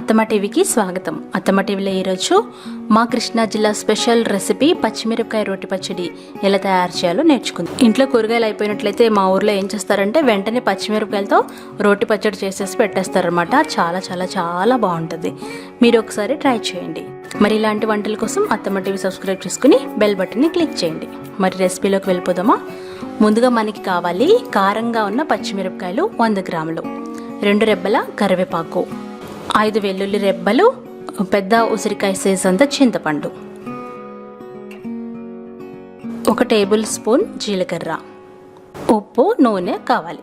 అత్తమ్మ టీవీకి స్వాగతం. అత్తమ్మ టీవీలో ఈరోజు మా కృష్ణా జిల్లా స్పెషల్ రెసిపీ పచ్చిమిరపకాయ రోటి పచ్చడి ఎలా తయారు చేయాలో నేర్చుకుందాం. ఇంట్లో కూరగాయలు అయిపోయినట్లయితే మా ఊర్లో ఏం చేస్తారంటే వెంటనే పచ్చిమిరపకాయలతో రోటి పచ్చడి చేసేసి పెట్టేస్తారనమాట. చాలా చాలా చాలా బాగుంటుంది. మీరు ఒకసారి ట్రై చేయండి. మరి ఇలాంటి వంటల కోసం అత్తమ్మ టీవీ సబ్స్క్రైబ్ చేసుకుని బెల్ బటన్ని క్లిక్ చేయండి. మరి రెసిపీలోకి వెళ్ళిపోదామా? ముందుగా మనకి కావాలి కారంగా ఉన్న పచ్చిమిరపకాయలు 100 గ్రాములు, 2 రెబ్బల కరివేపాకు, 5 వెల్లుల్లి రెబ్బలు, పెద్ద ఉసిరికాయ సైజ్ అంత చింతపండు, 1 టేబుల్ స్పూన్ జీలకర్ర, ఉప్పు, నూనె కావాలి.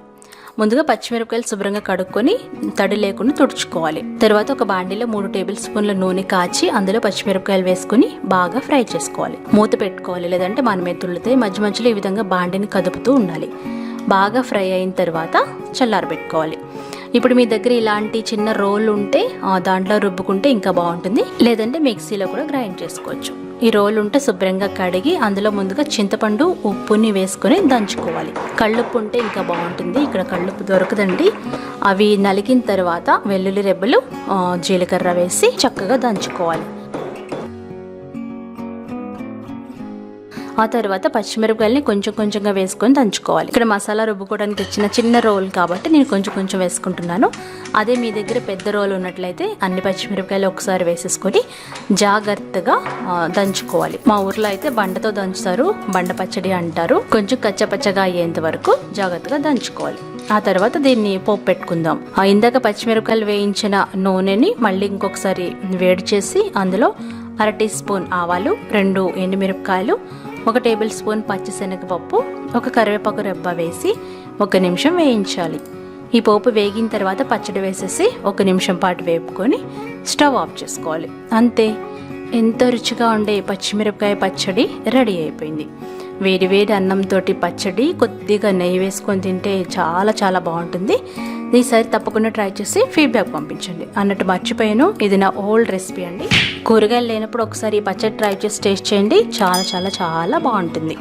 ముందుగా పచ్చిమిరపకాయలు శుభ్రంగా కడుక్కొని తడి లేకుండా తుడుచుకోవాలి. తర్వాత ఒక బాండీలో 3 టేబుల్ స్పూన్ల నూనె కాచి అందులో పచ్చిమిరపకాయలు వేసుకుని బాగా ఫ్రై చేసుకోవాలి. మూత పెట్టుకోవాలి, లేదంటే మనమే తుళ్ళుతాయి. మధ్య మధ్యలో ఈ విధంగా బాండీని కదుపుతూ ఉండాలి. బాగా ఫ్రై అయిన తర్వాత చల్లారబెట్టుకోవాలి. ఇప్పుడు మీ దగ్గర ఇలాంటి చిన్న రోల్ ఉంటే దాంట్లో రుబ్బుకుంటే ఇంకా బాగుంటుంది, లేదంటే మిక్సీలో కూడా గ్రైండ్ చేసుకోవచ్చు. ఈ రోల్ ఉంటే శుభ్రంగా కడిగి అందులో ముందుగా చింతపండు, ఉప్పుని వేసుకొని దంచుకోవాలి. కళ్ళుప్పు ఉంటే ఇంకా బాగుంటుంది. ఇక్కడ కళ్ళుప్పు దొరకదండి. అవి నలిగిన తర్వాత వెల్లుల్లి రెబ్బలు, జీలకర్ర వేసి చక్కగా దంచుకోవాలి. ఆ తర్వాత పచ్చిమిరపకాయలని కొంచెం కొంచెంగా వేసుకొని దంచుకోవాలి. ఇక్కడ మసాలా రుబ్బుకోవడానికి ఇచ్చిన చిన్న రోల్ కాబట్టి నేను కొంచెం కొంచెం వేసుకుంటున్నాను. అదే మీ దగ్గర పెద్ద రోల్ ఉన్నట్లయితే అన్ని పచ్చిమిరపకాయలు ఒకసారి వేసేసుకొని జాగ్రత్తగా దంచుకోవాలి. మా ఊర్లో అయితే బండతో దంచుతారు, బండ పచ్చడి అంటారు. కొంచెం కచ్చపచ్చగా అయ్యేంత వరకు జాగ్రత్తగా దంచుకోవాలి. ఆ తర్వాత దీన్ని పోపు పెట్టుకుందాం. ఇందాక పచ్చిమిరపకాయలు వేయించిన నూనెని మళ్ళీ ఇంకొకసారి వేడి చేసి అందులో 1/2 టీ స్పూన్ ఆవాలు, 2 ఎండుమిరపకాయలు, 1 టేబుల్ స్పూన్ పచ్చిశనగపప్పు, 1 కరివేపాకు రెబ్బ వేసి 1 నిమిషం వేయించాలి. ఈ పోపు వేగిన తర్వాత పచ్చడి వేసేసి 1 నిమిషం పాటు వేపుకొని స్టవ్ ఆఫ్ చేసుకోవాలి. అంతే, ఎంతో రుచిగా ఉండే పచ్చిమిరపకాయ పచ్చడి రెడీ అయిపోయింది. వేడి వేడి అన్నంతో పచ్చడి కొద్దిగా నెయ్యి వేసుకొని తింటే చాలా చాలా బాగుంటుంది. ఈసారి తప్పకుండా ట్రై చేసి ఫీడ్బ్యాక్ పంపించండి. అన్నట్టు మర్చిపోయాను, ఇది నా ఓల్డ్ రెసిపీ అండి. కూరగాయలు లేనప్పుడు ఒకసారి ఈ పచ్చడి ట్రై చేసి టేస్ట్ చేయండి. చాలా చాలా చాలా బాగుంటుంది.